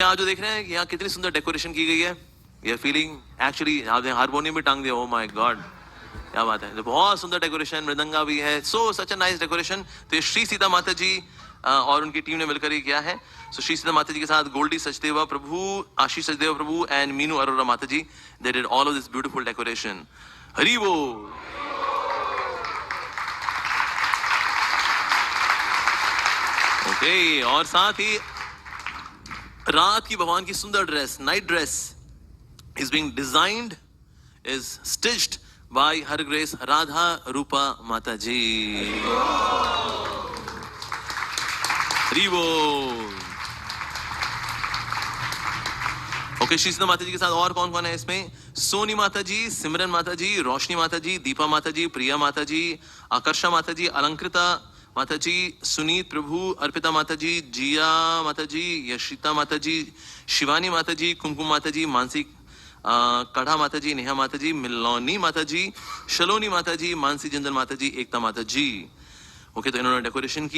यहाँ जो देख रहे हैं यहाँ कितनी सुंदर डेकोरेशन की गई है. ये फीलिंग एक्चुअली हारमोनियम भी टांग दिया. ओ माय गॉड, क्या बात है. बहुत सुंदर डेकोरेशन, मृदंगा भी है. सो सच अ नाइस डेकोरेशन. तो ये श्री सीता माता जी और उनकी टीम ने मिलकर ही किया है. सो श्री सीता माता जी के साथ गोल्डी सचदेवा प्रभु, आशीष सचदेवा प्रभु एंड मीनू अरोरा माता जी, they did all of this beautiful decoration. Hari बोल. ओके, और साथ ही रात की भगवान की सुंदर dress, night dress, is being designed, is stitched by Her Grace Radha Rupa Mata Ji. Haribo. Okay, Shri Sita माता जी के साथ और कौन कौन है इसमें? सोनी माता जी, सिमरन माता जी, रोशनी माता जी, दीपा माता जी, प्रिया माता जी, आकर्षा माता जी, अलंकृता माता जी, सुनीत प्रभु, अर्पिता माता जी, जिया माता जी, यशिता माता जी, शिवानी माता जी, कुमकुम माता जी, मानसी कढ़ा माता जी, नेहा माता जी, मिलोनी माता जी, शलोनी माता जी, मानसी जिंदल माता जी, एकता माता जी. ओके, तो इन्होंने डेकोरेशन की.